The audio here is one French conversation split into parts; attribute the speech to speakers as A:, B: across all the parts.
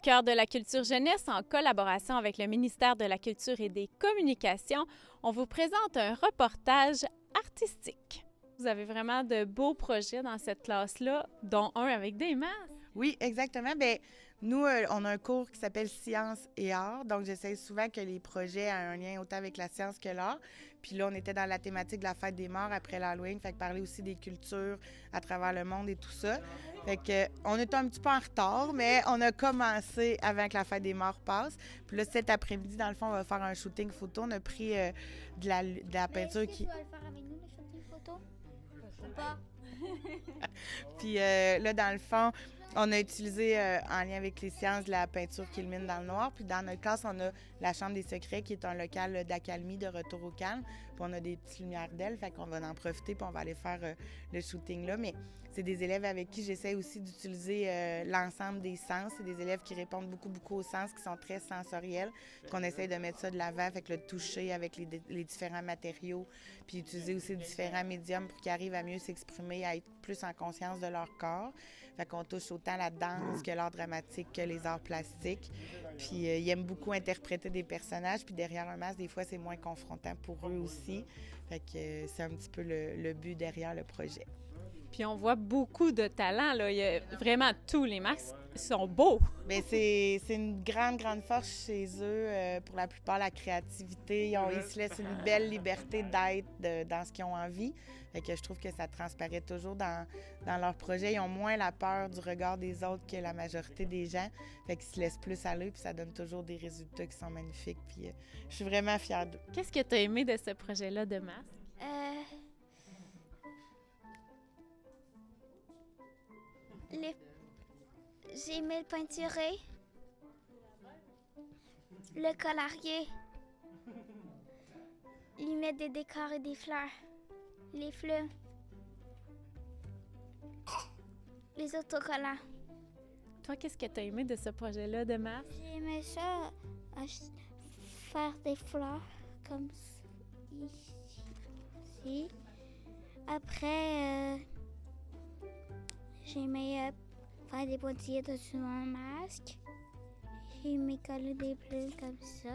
A: Cœur de la culture jeunesse, en collaboration avec le ministère de la Culture et des Communications, on vous présente un reportage artistique. Vous avez vraiment de beaux projets dans cette classe-là, dont un avec des masques.
B: Oui, exactement. Bien, nous, on a un cours qui s'appelle Sciences et Arts. Donc, j'essaie souvent que les projets aient un lien autant avec la science que l'art. Puis là, on était dans la thématique de la fête des morts après l'Halloween. Fait que parler aussi des cultures à travers le monde et tout ça. Fait que on était un petit peu en retard, mais on a commencé avant que la fête des morts passe. Puis là, cet après-midi, dans le fond, on va faire un shooting photo. On a pris de la peinture
C: Est-ce que tu vas le faire avec nous, le shooting photo? Ou pas?
B: Puis là, dans le fond, on a utilisé, en lien avec les sciences, de la peinture qui illumine dans le noir. Puis dans notre classe, on a la Chambre des secrets, qui est un local d'accalmie, de retour au calme. Puis on a des petites lumières d'ailes, fait qu'on va en profiter, puis on va aller faire le shooting là. Mais c'est des élèves avec qui j'essaie aussi d'utiliser l'ensemble des sens. C'est des élèves qui répondent beaucoup aux sens, qui sont très sensoriels, qu'on essaie de mettre ça de l'avant avec le toucher, avec les différents matériaux, puis utiliser aussi différents médiums pour qu'ils arrivent à mieux s'exprimer, à être plus en conscience de leur corps. Fait qu'on touche autant la danse que l'art dramatique que les arts plastiques. Puis ils aiment beaucoup interpréter des personnages, puis derrière un masque, des fois, c'est moins confrontant pour eux aussi. Fait que c'est un petit peu le but derrière le projet.
A: Puis on voit beaucoup de talent, là. Il y a vraiment tous les masques sont beaux.
B: Bien, c'est une grande force chez eux. Pour la plupart, la créativité. Ils se laissent une belle liberté d'être dans ce qu'ils ont envie. Fait que je trouve que ça transparaît toujours dans leur projet. Ils ont moins la peur du regard des autres que la majorité des gens. Fait qu'ils se laissent plus aller, puis ça donne toujours des résultats qui sont magnifiques. Puis je suis vraiment fière d'eux.
A: Qu'est-ce que tu as aimé de ce projet-là de masque?
C: J'ai aimé le peinturé, le colorier, lui mettre des décors et des fleurs, les fleurs, les autocollants.
A: Toi, qu'est-ce que tu as aimé de ce projet-là de masque?
C: J'ai aimé ça, faire des fleurs comme ici. Après, j'ai aimé faire des pointillés dessus mon masque. J'ai aimé coller des plumes comme ça.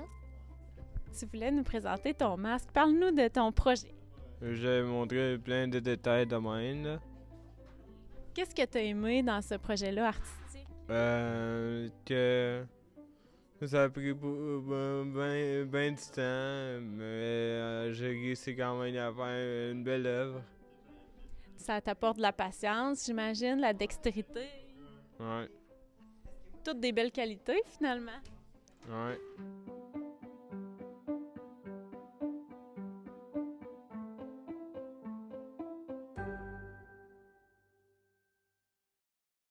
A: Tu voulais nous présenter ton masque. Parle-nous de ton projet.
D: J'ai montré plein de détails de même, là.
A: Qu'est-ce que tu as aimé dans ce projet-là artistique?
D: Que ça a pris ben du temps, mais j'ai réussi quand même à faire une belle œuvre.
A: Ça t'apporte de la patience, j'imagine, la dextérité.
D: Ouais.
A: Toutes des belles qualités, finalement.
D: Ouais.